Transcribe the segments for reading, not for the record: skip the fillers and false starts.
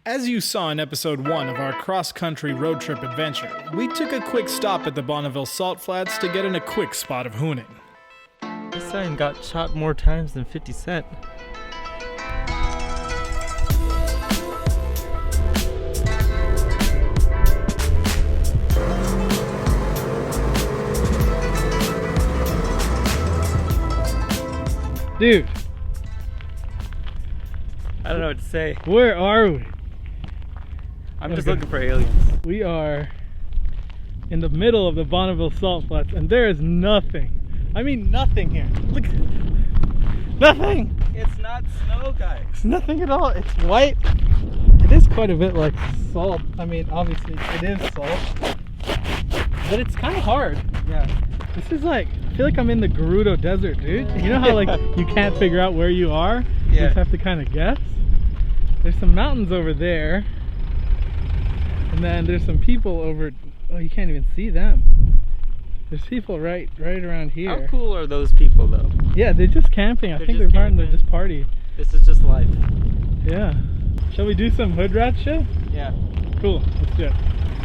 As you saw in episode 1 of our cross-country road trip adventure, we took a quick stop at the Bonneville Salt Flats to get in a quick spot of hooning. This sign got shot more times than 50 Cent. Dude, I don't know what to say. where are we? I'm just looking for aliens. We are in the middle of the Bonneville Salt Flats, and there is nothing. I mean, nothing here. Look, nothing. It's not snow, guys. It's nothing at all. It's white. It is quite a bit like salt. I mean, obviously it is salt, but it's kind of hard. Yeah. This is like, I feel like I'm in the Gerudo Desert, dude. You know how like you can't figure out where you are? You Yeah. just have to kind of guess. There's some mountains over there. And then there's some people over, oh, you can't even see them. There's people right around here. How cool are those people, though? Yeah, they're just camping. I They're think just they're starting to camping. just party. This is just life. Yeah. Shall we do some hood rat shit? Yeah. Cool, let's do it.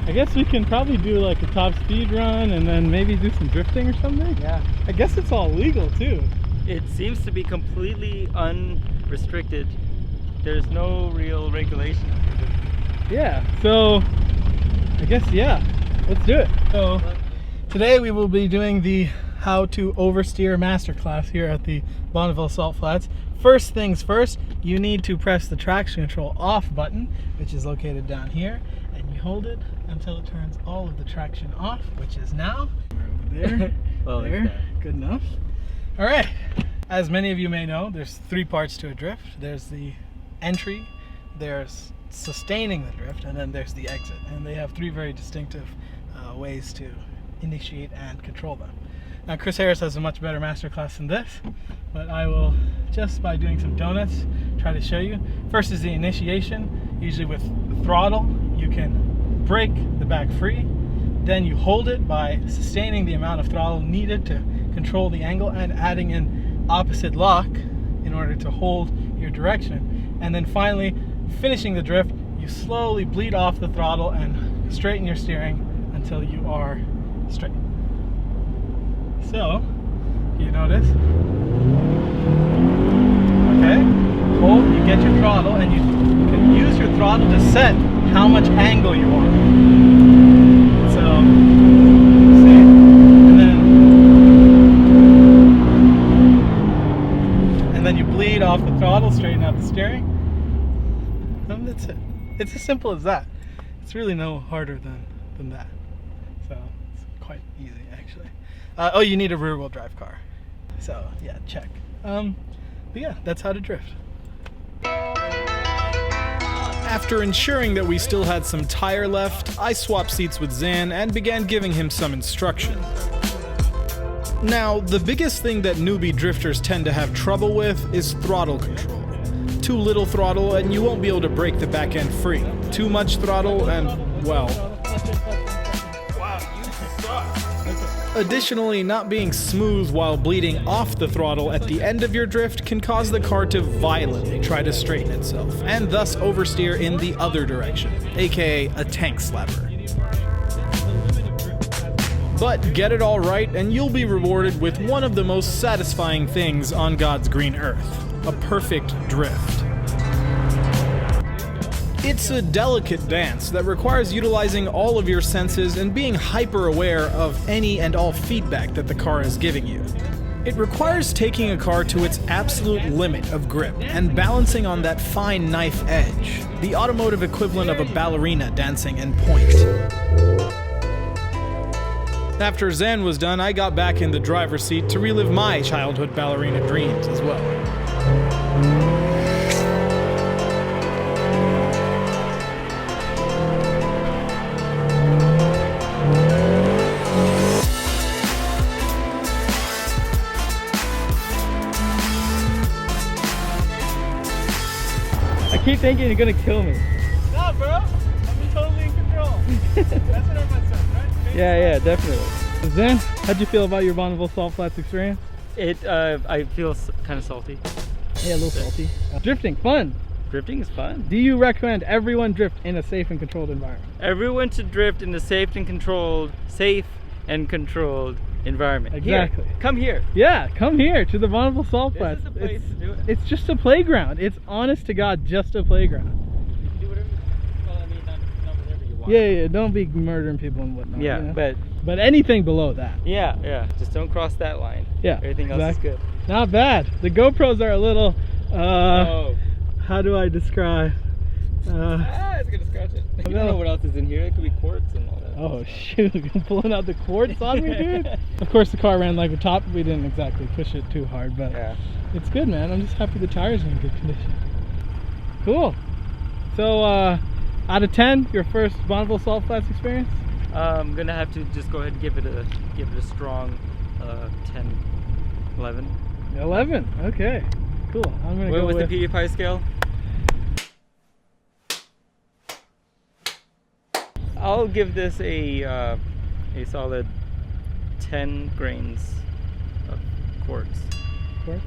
I guess we can probably do like a top speed run and then maybe do some drifting or something. Yeah. I guess it's all legal too. It seems to be completely unrestricted. There's no real regulation. Yeah, so I guess, yeah, let's do it. So today we will be doing the how to oversteer masterclass here at the Bonneville Salt Flats. First things first, you need to press the traction control off button, which is located down here, and you hold it until it turns all of the traction off, which is now. Over there, Well, there, like that. good enough. All right, as many of you may know, there's 3 parts to a drift. There's the entry, there's sustaining the drift, and then there's the exit, and they have 3 very distinctive ways to initiate and control them. Now Chris Harris has a much better masterclass than this, but I will, just by doing some donuts, try to show you. First is the initiation. Usually with the throttle you can break the back free, then you hold it by sustaining the amount of throttle needed to control the angle and adding in opposite lock in order to hold your direction, and then finally finishing the drift, you slowly bleed off the throttle and straighten your steering until you are straight. So, you notice, okay, hold, you get your throttle, and you can use your throttle to set how much angle you want. So, see, and then you bleed off the throttle, straighten out the steering. And that's it. It's as simple as that. It's really no harder than that. So it's quite easy actually. Oh, you need a rear wheel drive car. So yeah, check. But yeah, that's how to drift. After ensuring that we still had some tire left, I swapped seats with Zain and began giving him some instruction. Now, the biggest thing that newbie drifters tend to have trouble with is throttle control. Too little throttle and you won't be able to break the back end free. Too much throttle and, well... Additionally, not being smooth while bleeding off the throttle at the end of your drift can cause the car to violently try to straighten itself, and thus oversteer in the other direction, aka a tank slapper. But get it all right and you'll be rewarded with one of the most satisfying things on God's green earth. A perfect drift. It's a delicate dance that requires utilizing all of your senses and being hyper aware of any and all feedback that the car is giving you. It requires taking a car to its absolute limit of grip and balancing on that fine knife edge, the automotive equivalent of a ballerina dancing in point. After Zain was done, I got back in the driver's seat to relive my childhood ballerina dreams as well. I keep thinking you're gonna kill me. No, bro. I'm totally in control. That's what everyone says, right? Yeah, definitely. Zain, how'd you feel about your Bonneville Salt Flats experience? I feel kind of salty. Yeah, a little salty. Drifting, fun. Drifting is fun. Do you recommend everyone drift in a safe and controlled environment? Everyone should drift in a safe and controlled environment. Exactly. Here, come here. Yeah, come here to the Bonneville Salt Flats. This is the place to do it. It's just a playground. It's honest to God just a playground. Do whatever. Well, I mean, not whatever you want. Yeah, don't be murdering people and whatnot. Yeah, you know? but anything below that. yeah. Just don't cross that line. Yeah, Everything else exactly. is good. Not bad. The GoPros are a little. Oh. How do I describe? It's gonna scratch it. You don't know what else is in here. It could be quartz and all that. Oh shoot! You're pulling out the quartz on me, dude. Of course, the car ran like a top. We didn't exactly push it too hard, but Yeah. it's good, man. I'm just happy the tires are in good condition. Cool. So, out of 10, your first Bonneville Salt Flats experience? I'm gonna have to just go ahead and give it a strong 10, 11. 11. Okay. Cool. I'm gonna go With with the PewDiePie scale. I'll give this a solid 10 grains of quartz. quartz.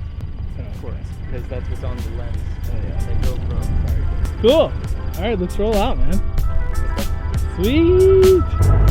Quartz, because that's what's on the lens. Oh, yeah. The GoPro. Cool. All right, let's roll out, man. Sweet.